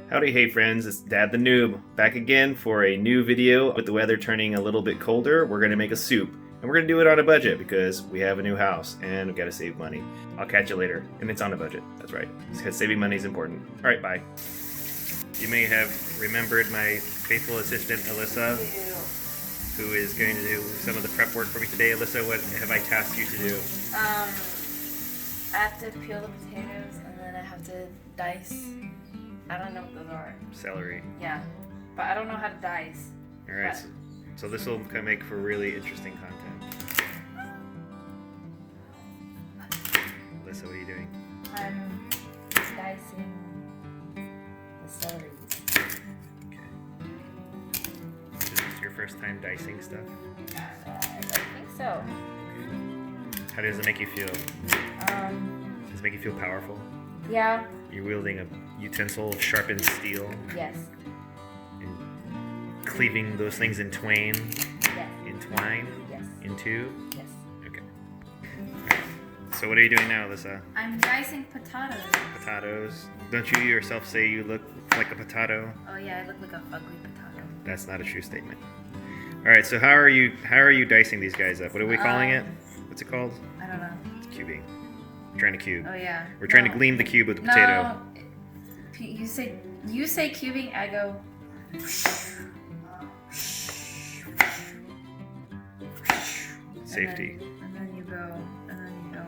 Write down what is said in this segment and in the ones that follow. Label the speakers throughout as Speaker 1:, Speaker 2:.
Speaker 1: Howdy, hey friends, it's Dad the Noob, back again for a new video. With the weather turning a little bit colder, we're gonna make a soup. And we're gonna do it on a budget because we have a new house and we gotta save money. I'll catch you later. And it's on a budget, that's right. Because saving money is important. Alright, bye. You may have remembered my faithful assistant, Alyssa, who is going to do some of the prep work for me today. Alyssa, what have I tasked you to do?
Speaker 2: I have to peel the potatoes and then I have to dice. I don't know what those are.
Speaker 1: Celery.
Speaker 2: Yeah, but I don't know how to dice.
Speaker 1: Alright, so this will make for really interesting content. Alyssa, what are you doing?
Speaker 2: I'm dicing the celery.
Speaker 1: Okay. Is this your first time dicing stuff?
Speaker 2: I think so.
Speaker 1: How does it make you feel? Does it make you feel powerful?
Speaker 2: Yeah.
Speaker 1: You're wielding a utensil of sharpened steel.
Speaker 2: Yes.
Speaker 1: And cleaving those things in twain.
Speaker 2: Yes.
Speaker 1: In twine.
Speaker 2: Yes.
Speaker 1: In two.
Speaker 2: Yes.
Speaker 1: Okay. So what are you doing now, Alyssa?
Speaker 2: I'm dicing potatoes.
Speaker 1: Potatoes. Don't you yourself say you look like a potato?
Speaker 2: Oh yeah, I look like a ugly potato.
Speaker 1: That's not a true statement. All right. So how are you dicing these guys up? What are we calling it? What's it called?
Speaker 2: I don't know.
Speaker 1: It's cubing. We're trying to cube.
Speaker 2: Oh yeah.
Speaker 1: We're trying to gleam the cube with the potato.
Speaker 2: No. You say cubing, I go.
Speaker 1: Safety.
Speaker 2: And then you go. And then you go.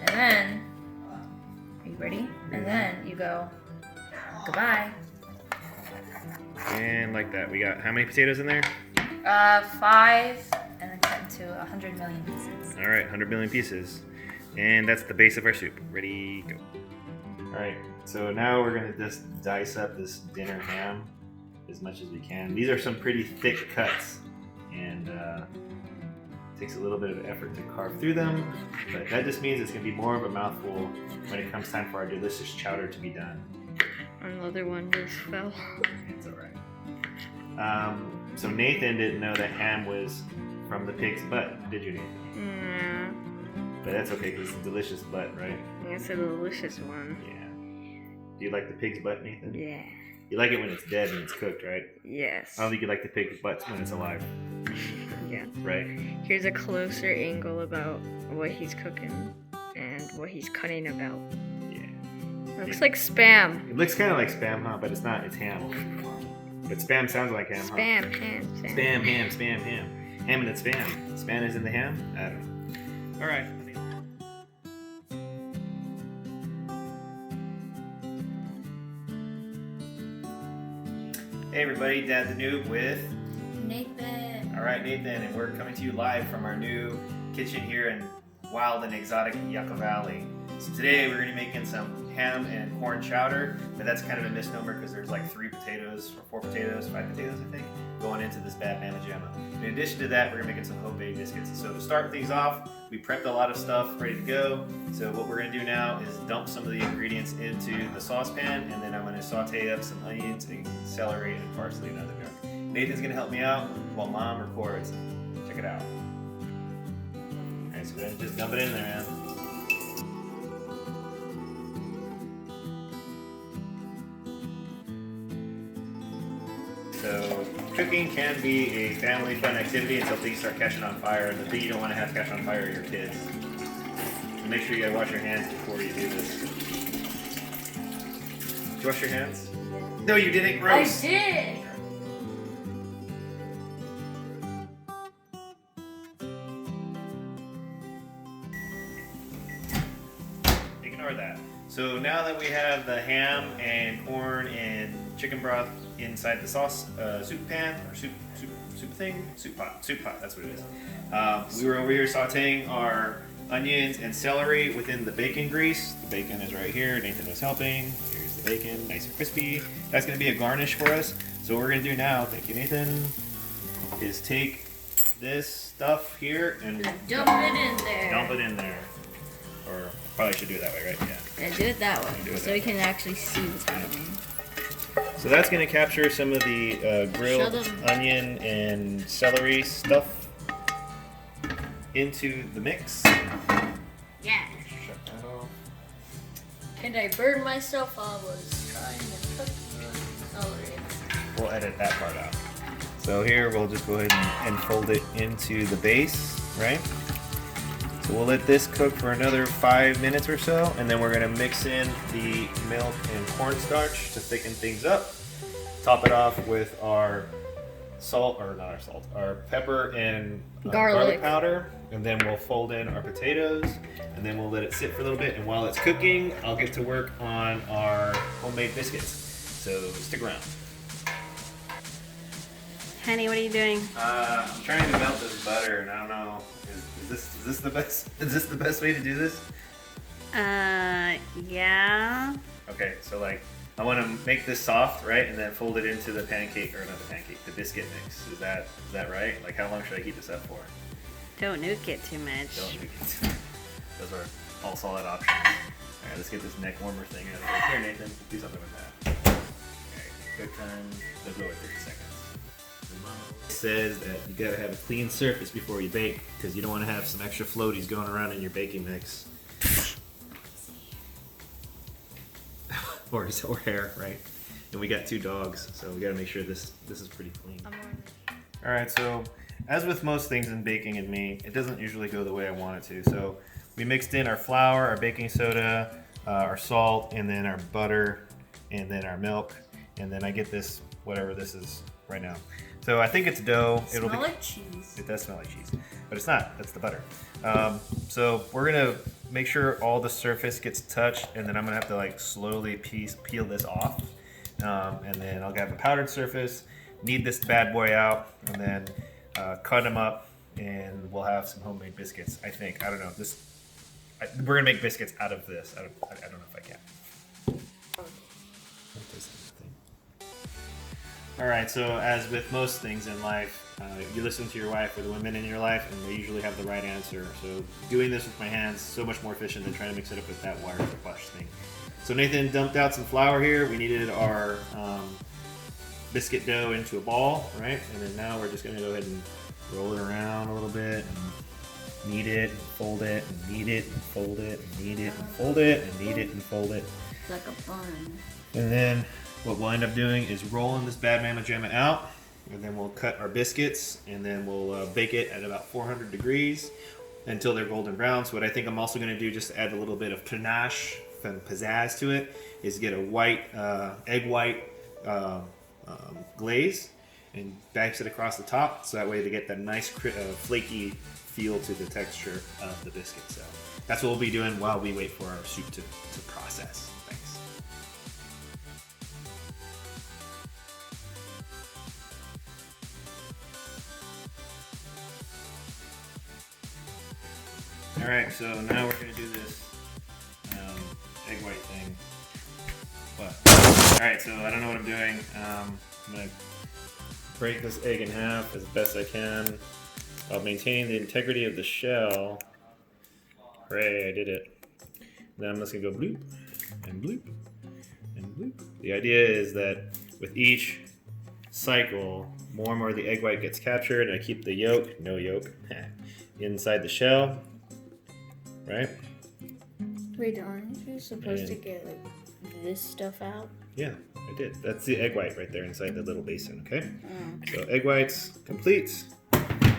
Speaker 2: And then, are you ready? And then you go. Goodbye.
Speaker 1: And like that. We got how many potatoes in there?
Speaker 2: 5, and then cut into 100 million pieces.
Speaker 1: All right, 100 million pieces. And that's the base of our soup. Ready, go. All right, so now we're gonna just dice up this dinner ham as much as we can. These are some pretty thick cuts, and it takes a little bit of effort to carve through them, but that just means it's gonna be more of a mouthful when it comes time for our delicious chowder to be done.
Speaker 3: Another one just fell.
Speaker 1: It's all right. So Nathan didn't know that ham was from the pig's butt, did you, Nathan?
Speaker 3: Yeah.
Speaker 1: But that's okay because it's a delicious butt, right?
Speaker 3: It's a delicious one.
Speaker 1: Yeah. Do you like the pig's butt, Nathan?
Speaker 3: Yeah.
Speaker 1: You like it when it's dead and it's cooked, right?
Speaker 3: Yes.
Speaker 1: I don't think you like the pig's butt when it's alive,
Speaker 3: Yeah.
Speaker 1: right?
Speaker 3: Here's a closer angle about what he's cooking and what he's cutting about.
Speaker 1: Yeah.
Speaker 3: Looks like Spam.
Speaker 1: It looks kind of like Spam, huh? But it's not. It's ham. But Spam sounds like ham, huh?
Speaker 3: Spam, ham, Spam.
Speaker 1: Spam, ham, Spam, ham. Ham and it's Spam. Spam is in the ham? I don't know. All right. Hey everybody, Dad the Noob with
Speaker 2: Nathan.
Speaker 1: All right, Nathan, and we're coming to you live from our new kitchen here in wild and exotic Yucca Valley. So today we're going to be making some ham and corn chowder, but that's kind of a misnomer because there's like 3 potatoes, or 4 potatoes, 5 potatoes I think, going into this bad mamma jamma. In addition to that, we're going to be making some homemade biscuits. So to start things off, we prepped a lot of stuff ready to go. So what we're going to do now is dump some of the ingredients into the saucepan, and then I'm going to saute up some onions and celery and parsley and other junk. Nathan's going to help me out while Mom records. Check it out. Alright, so we're going to just dump it in there, man. So cooking can be a family fun activity until things start catching on fire. And the thing you don't want to have catch on fire are your kids. So make sure you wash your hands before you do this. Did you wash your hands? No, you didn't. Gross.
Speaker 2: I did.
Speaker 1: Ignore that. So now that we have the ham and corn and chicken broth inside the sauce soup pan or soup pot, that's what it is. We were over here sauteing our onions and celery within the bacon grease. The bacon is right here. Nathan was helping. Here's the bacon, nice and crispy. That's going to be a garnish for us. So what we're going to do now, thank you Nathan, is take this stuff here and
Speaker 2: Dump it in there.
Speaker 1: dump it in there. Or probably should do it that way, right? Yeah.
Speaker 3: And do it that way,
Speaker 1: Do it
Speaker 3: so
Speaker 1: that
Speaker 3: we can actually see what's happening.
Speaker 1: So that's going to capture some of the grilled
Speaker 3: Show them.
Speaker 1: onion and celery stuff. into the mix.
Speaker 3: Yeah.
Speaker 1: Shut that off.
Speaker 2: And I burned myself while I was trying to cook the celery.
Speaker 1: We'll edit that part out. So here we'll just go ahead and fold it into the base, right? So we'll let this cook for another 5 minutes or so, and then we're gonna mix in the milk and cornstarch to thicken things up. Top it off with our salt, or not our salt, our pepper and garlic powder, and then we'll fold in our potatoes, and then we'll let it sit for a little bit. And while it's cooking, I'll get to work on our homemade biscuits. So stick around.
Speaker 3: Honey, what are you doing?
Speaker 1: I'm trying to melt this butter, and I don't know. Is this the best? Is this the best way to do this?
Speaker 3: Yeah.
Speaker 1: Okay, so like I want to make this soft, right, and then fold it into the pancake, or not the pancake, the biscuit mix. Is that right? Like how long should I keep this up for?
Speaker 3: Don't nuke it too much.
Speaker 1: Don't nuke it. Those are all solid options. All right, let's get this neck warmer thing out of here. Here, Nathan, do something with that. All right, quick time. Let's go with 30 seconds. It says that you gotta have a clean surface before you bake because you don't want to have some extra floaties going around in your baking mix. or hair, right? And we got 2 dogs, so we gotta make sure this is pretty clean. All right, so as with most things in baking and me, it doesn't usually go the way I want it to. So we mixed in our flour, our baking soda, our salt, and then our butter, and then our milk, and then I get this, whatever this is right now. So I think it's dough.
Speaker 2: It'll smell like cheese.
Speaker 1: It does smell like cheese, but it's not. That's the butter. So we're gonna make sure all the surface gets touched, and then I'm gonna have to like slowly peel this off, and then I'll have a powdered surface. Knead this bad boy out, and then cut them up, and we'll have some homemade biscuits. I think. I don't know. We're gonna make biscuits out of this. I don't know if I can. All right, so as with most things in life, you listen to your wife or the women in your life, and they usually have the right answer. So doing this with my hands is so much more efficient than trying to mix it up with that wire brush thing. So Nathan dumped out some flour here. We needed our biscuit dough into a ball, right? And then now we're just gonna go ahead and roll it around a little bit, and knead it, and fold it, and knead it, and fold it, and knead it, and fold it, and knead it, and fold it.
Speaker 2: It's like a bun.
Speaker 1: And then what we'll end up doing is rolling this bad mama jamma out, and then we'll cut our biscuits, and then we'll bake it at about 400 degrees until they're golden brown. So what I think I'm also going to do, just to add a little bit of panache and pizzazz to it, is get a white, egg white glaze and bash it across the top, so that way they get that nice flaky feel to the texture of the biscuit. So that's what we'll be doing while we wait for our soup to process. Thanks. All right, so now we're gonna do this egg white thing. What? All right, so I don't know what I'm doing. I'm gonna break this egg in half as best I can while maintaining the integrity of the shell. Hooray, I did it. Then I'm just gonna go bloop and bloop and bloop. The idea is that with each cycle, more and more of the egg white gets captured, and I keep the yolk, no yolk, inside the shell. Right?
Speaker 2: Wait, aren't you supposed to get like this stuff out?
Speaker 1: Yeah, I did. That's the egg white right there inside the little basin, okay? So egg whites complete.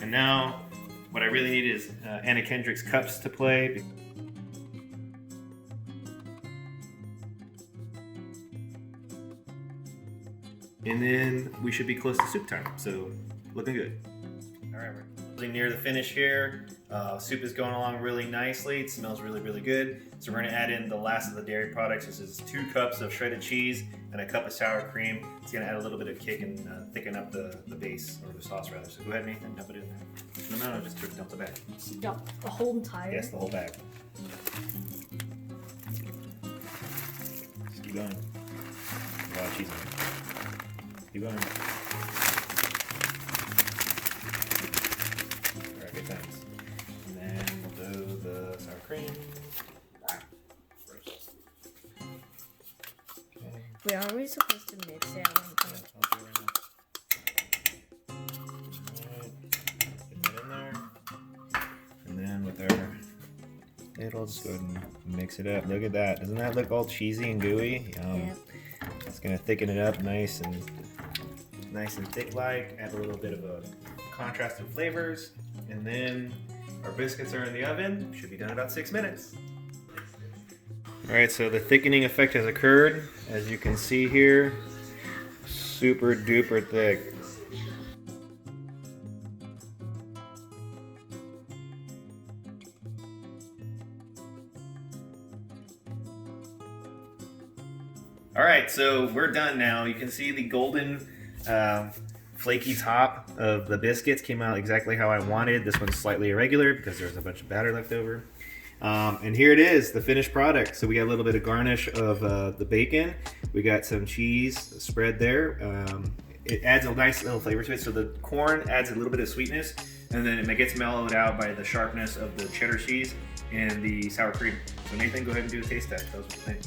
Speaker 1: And now what I really need is Anna Kendrick's cups to play. And then we should be close to soup time, so looking good. All right, we're near the finish here. Soup is going along really nicely. It smells really, really good. So we're gonna add in the last of the dairy products. This is 2 cups of shredded cheese and a cup of sour cream. It's gonna add a little bit of kick and thicken up the base, or the sauce rather. So go ahead, Nathan, dump it in there. No, just dump the bag.
Speaker 2: Dump the whole entire?
Speaker 1: Yes, the whole bag. Just keep going. A lot of cheese in there. Keep going. Alright, good times. And then we'll do the sour cream.
Speaker 2: Wait, are we supposed to mix it at one point?
Speaker 1: I'll do it right now. Alright. Get that in there. It'll just go ahead and mix it up. Look at that. Doesn't that look all cheesy and gooey?
Speaker 2: Yep.
Speaker 1: It's gonna thicken it up nice and thick like. Add a little bit of a contrast in flavors. And then our biscuits are in the oven. Should be done in about 6 minutes. Alright, so the thickening effect has occurred. As you can see here, super duper thick. Alright, so we're done now. You can see the golden flaky top of the biscuits came out exactly how I wanted. This one's slightly irregular because there's a bunch of batter left over. And here it is, the finished product. So we got a little bit of garnish of the bacon. We got some cheese spread there. It adds a nice little flavor to it. So the corn adds a little bit of sweetness, and then it gets mellowed out by the sharpness of the cheddar cheese and the sour cream. So Nathan, go ahead and do a taste test. Tell us what you think.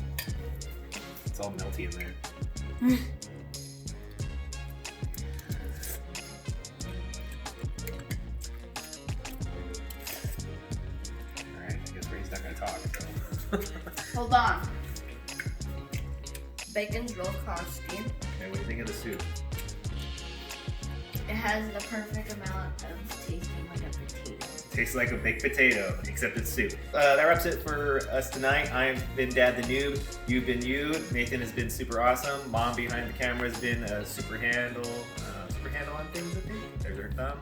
Speaker 1: It's all melty in there. Alright, I guess Ray's not gonna talk, so.
Speaker 2: Hold on. Bacon's real crusty.
Speaker 1: Okay, what do you think of the soup?
Speaker 2: It has the perfect amount of tasting like a potato.
Speaker 1: Tastes like a baked potato, except it's soup. That wraps it for us tonight. I've been Dad the Noob. You've been you. Nathan has been super awesome. Mom behind the camera has been a super handle on things, I think. There's her thumb.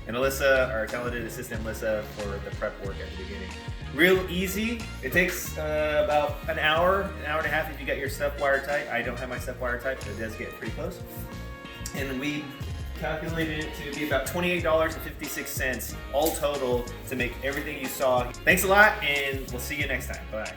Speaker 1: And Alyssa, our talented assistant Alyssa, for the prep work at the beginning. Real easy. It takes about an hour and a half if you got your stuff wire tight. I don't have my stuff wire tight, but it does get pretty close. And then we calculated it to be about $28.56 all total to make everything you saw. Thanks a lot, and we'll see you next time. Bye.